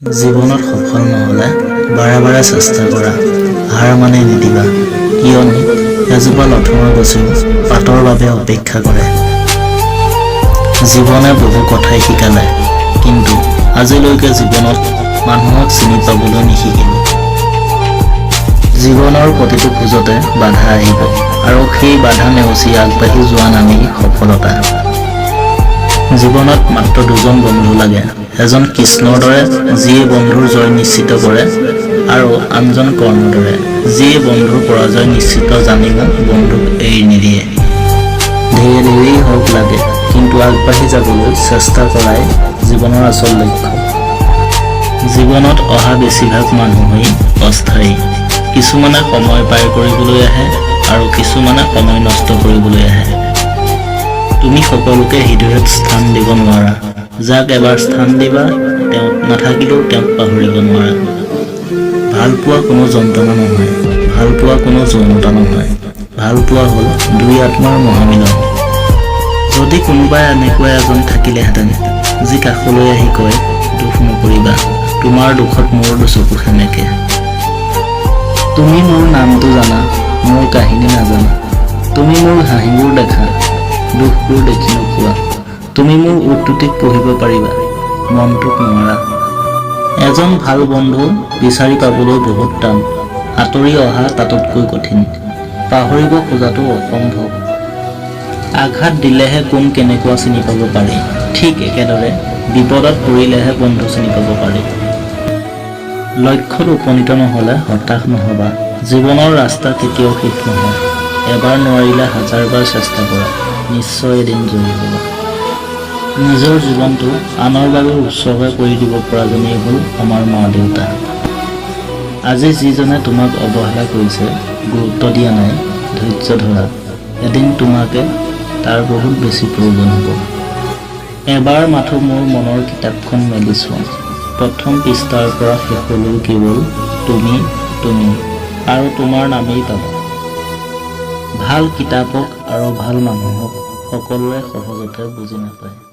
জীৱনত সফল নহ'লে বাৰে বাৰে চেষ্টা কৰা, হাৰ মানি নিদিবা, কিয়নো এজোপা লঠঙৰ গছেও পাতৰ বাবে অপেক্ষা কৰে। জীৱনে বহু কথাই শিকালে, কিন্তু আজিলৈকে জীৱনত মানুহক চিনি পাবলৈ নিশিকিলোঁ। জীৱনৰ প্ৰতিটো খোজতে বাধা আহিব, আৰু সেই বাধা নেওচি আগবাঢ়ি যোৱা নামেই সফলতা। জীৱনত মাত্ৰ দুজন বন্ধু লাগে, এজন কৃষ্ণৰ দৰে যিয়ে বন্ধুৰ জয় নিশ্চিত কৰে, আৰু আনজন কৰ্ণৰ দৰে যিয়ে বন্ধুৰ পৰাজয় নিশ্চিত জানিও বন্ধুক এৰি নিদিয়ে। ধীৰে ধীৰেই হওক লাগে, কিন্তু আগবাঢ়ি যাবলৈ চেষ্টা কৰাই জীৱনৰ আচল লক্ষ্য। জীৱনত অহা বেছিভাগ মানুহেই অস্থায়ী। কিছুমানে সময় পাৰ কৰিবলৈ আহে, আৰু কিছুমানে সময় নষ্ট কৰিবলৈ আহে। তুমি সকলোকে হৃদয়ত স্থান দিব নোৱাৰা। যাক এবাৰ স্থান দিবা, তেওঁ নাথাকিলেও তেওঁক পাহৰিব নোৱাৰা। ভাল পোৱা কোনো যন্ত্ৰণা নহয়, ভাল পোৱা কোনো যৌনতা নহয়, ভাল পোৱা হ'ল দুই আত্মাৰ মহামিলন। যদি কোনোবাই এনেকুৱা এজন থাকিলেহেঁতেন, যি কাষলৈ আহি কয়, দুখ নকৰিবা, তোমাৰ দুখত মোৰ দুচকু সেমেকে। তুমি মোৰ নামটো জানা, মোৰ কাহিনী নাজানা। তুমি মোৰ হাঁহিবোৰ দেখা, দুখবোৰ দেখি নোপোৱা। তুমি মোৰ উদ্ধৃতিক পঢ়িব পাৰিবা, মনটোক নোৱাৰা। এজন ভাল বন্ধু বিচাৰি পাবলৈ বহুত টান, আঁতৰি অহা তাতোতকৈ কঠিন, পাহৰিব খোজাটো অসম্ভৱ। আঘাত দিলেহে কোন কেনেকুৱা চিনি পাব পাৰি, ঠিক একেদৰে বিপদত পৰিলেহে বন্ধু চিনি পাব পাৰি। লক্ষ্যত উপনীত নহ'লে হতাশ নহ'বা, জীৱনৰ ৰাস্তা কেতিয়াও শেষ নহয়। এবাৰ নোৱাৰিলে হাজাৰবাৰ চেষ্টা কৰা, নিশ্চয় এদিন জয়ী হ'বা। নিজৰ জীৱনটো আনৰ বাবে উৎসৰ্গা কৰি দিব পৰাজনেই হ'ল আমাৰ মা দেউতা। আজি যিজনে তোমাক অৱহেলা কৰিছে, গুৰুত্ব দিয়া নাই, ধৈৰ্য ধৰা, এদিন তোমাকে তাৰ বহুত বেছি প্ৰয়োজন হ'ব। এবাৰ মাথো মোৰ মনৰ কিতাপখন মেলি চোৱা, প্ৰথম পৃষ্ঠাৰ পৰা শেষলৈ কেৱল তুমি, তুমি আৰু তোমাৰ নামেই পাবা। ভাল কিতাপক আৰু ভাল মানুহক সকলোৱে সহজতে বুজি নাপায়।